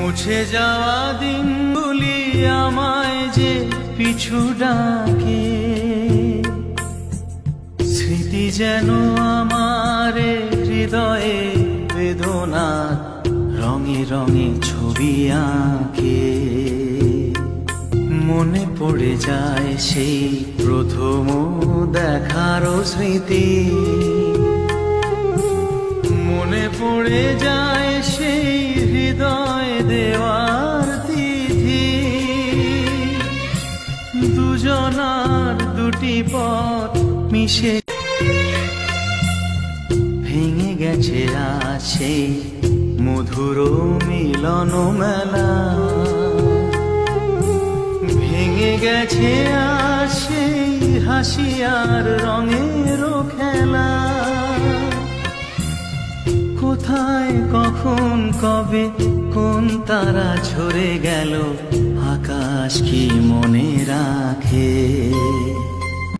মুছে যাওয়া দিনগুলি আমায় যে পিছু ডাকে, স্মৃতি যেন আমার হৃদয়ে বেদনার রঙে রঙে ছবি আঁকে। মনে পড়ে যায় সেই প্রথম দেখারও স্মৃতি, মনে পড়ে যায় সেই হৃদয় দেওয়ার তিথি। দুজনার দুটি পথ মিশে ভেঙে গেছে আজ সেই মধুর মিলন মেলা, ভেঙে গেছে আজ সেই হাসি আর রঙের খেলা। কোথায় কখন কবে কোন তারা ঝরে গেল, আকাশ কি মনে রাখে?